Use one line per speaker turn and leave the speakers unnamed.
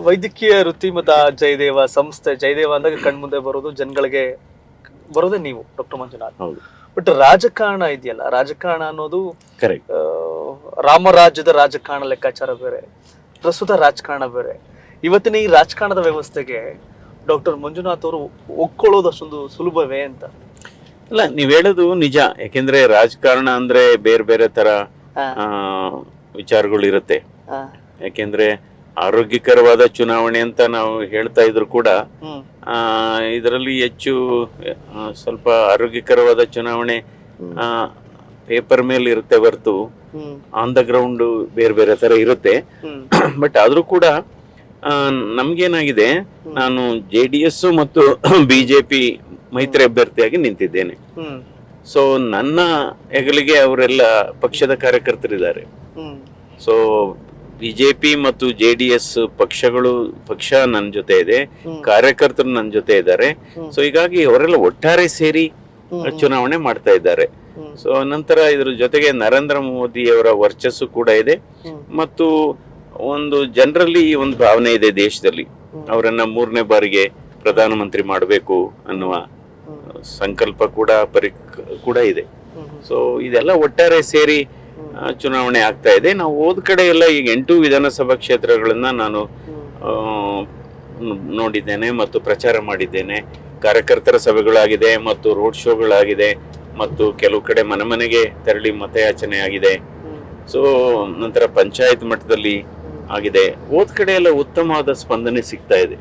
ವೈದ್ಯಕೀಯ ವೃತ್ತಿ ಮತ್ತು ಆ ಜಯದೇವ ಸಂಸ್ಥೆ, ಜಯದೇವ ಅಂದಾಗ ಕಣ್ಮುಂದೆ ಬರೋದು ಜನಗಳಿಗೆ ಬರೋದೇ ನೀವು ಡಾಕ್ಟರ್ ಮಂಜುನಾಥ್.
ಹೌದು.
ಬಟ್ ರಾಜಕಾರಣ ಇದೆಯಲ್ಲ, ರಾಜಕಾರಣ ಅನ್ನೋದು
ಕರೆಕ್ಟ್.
ರಾಮರಾಜ್ಯದ ರಾಜಕಾರಣ ಲೆಕ್ಕಾಚಾರ ಬೇರೆ, ಪ್ರಸ್ತುತ ರಾಜಕಾರಣ ಬೇರೆ. ಇವತ್ತಿನ ಈ ರಾಜಕಾರಣದ ವ್ಯವಸ್ಥೆಗೆ ಡಾಕ್ಟರ್ ಮಂಜುನಾಥ್ ಅವರು ಒಕ್ಕೊಳ್ಳೋದು ಅಷ್ಟೊಂದು ಸುಲಭವೇ ಅಂತ?
ಅಲ್ಲ, ನೀವ್ ಹೇಳೋದು ನಿಜ. ಯಾಕೆಂದ್ರೆ ರಾಜಕಾರಣ ಅಂದ್ರೆ ಬೇರೆ ಬೇರೆ ತರ ವಿಚಾರಗಳು ಇರುತ್ತೆ. ಯಾಕೆಂದ್ರೆ ಆರೋಗ್ಯಕರವಾದ ಚುನಾವಣೆ ಅಂತ ನಾವು ಹೇಳ್ತಾ ಇದ್ರು ಕೂಡ ಇದರಲ್ಲಿ ಹೆಚ್ಚು ಸ್ವಲ್ಪ ಆರೋಗ್ಯಕರವಾದ ಚುನಾವಣೆ ಪೇಪರ್ ಮೇಲೆ ಇರುತ್ತೆ ಹೊರತು ಆನ್ ದ ಗ್ರೌಂಡ್ ಬೇರೆ ಬೇರೆ ತರ ಇರುತ್ತೆ. ಬಟ್ ಆದ್ರೂ ಕೂಡ ನಮ್ಗೇನಾಗಿದೆ, ನಾನು JDS ಮತ್ತು BJP ಮೈತ್ರಿ ಅಭ್ಯರ್ಥಿಯಾಗಿ ನಿಂತಿದ್ದೇನೆ. ಸೊ ನನ್ನ ಹೆಗಲಿಗೆ ಅವರೆಲ್ಲ ಪಕ್ಷದ ಕಾರ್ಯಕರ್ತರಿದ್ದಾರೆ. ಸೊ BJP ಮತ್ತು JDS ಪಕ್ಷ ನನ್ನ ಜೊತೆ ಇದೆ, ಕಾರ್ಯಕರ್ತರು ನನ್ನ ಜೊತೆ ಇದ್ದಾರೆ. ಸೊ ಹೀಗಾಗಿ ಅವರೆಲ್ಲ ಒಟ್ಟಾರೆ ಸೇರಿ ಚುನಾವಣೆ ಮಾಡ್ತಾ ಇದ್ದಾರೆ. ಸೊ ನಂತರ ಇದ್ರ ಜೊತೆಗೆ ನರೇಂದ್ರ ಮೋದಿ ಅವರ ವರ್ಚಸ್ಸು ಕೂಡ ಇದೆ ಮತ್ತು ಒಂದು ಜನರಲ್ಲಿ ಒಂದು ಭಾವನೆ ಇದೆ ದೇಶದಲ್ಲಿ, ಅವರನ್ನ 3ನೇ ಬಾರಿಗೆ ಪ್ರಧಾನಮಂತ್ರಿ ಮಾಡಬೇಕು ಅನ್ನುವ ಸಂಕಲ್ಪ ಕೂಡ ಇದೆ. ಸೊ ಇದೆಲ್ಲ ಒಟ್ಟಾರೆ ಸೇರಿ ಚುನಾವಣೆ ಆಗ್ತಾ ಇದೆ. ನಾವು ಹೋದ ಕಡೆ ಎಲ್ಲ ಈಗ 8 ವಿಧಾನಸಭಾ ಕ್ಷೇತ್ರಗಳನ್ನ ನಾನು ನೋಡಿದ್ದೇನೆ ಮತ್ತು ಪ್ರಚಾರ ಮಾಡಿದ್ದೇನೆ. ಕಾರ್ಯಕರ್ತರ ಸಭೆಗಳಾಗಿದೆ ಮತ್ತು ರೋಡ್ ಶೋಗಳಾಗಿದೆ ಮತ್ತು ಕೆಲವು ಕಡೆ ಮನೆಗೆ ತೆರಳಿ ಮತಯಾಚನೆ ಆಗಿದೆ. ಸೊ ನಂತರ ಪಂಚಾಯತ್ ಮಟ್ಟದಲ್ಲಿ ಆಗಿದೆ. ಹೋದ ಕಡೆ ಎಲ್ಲ ಉತ್ತಮವಾದ ಸ್ಪಂದನೆ ಸಿಗ್ತಾ ಇದೆ.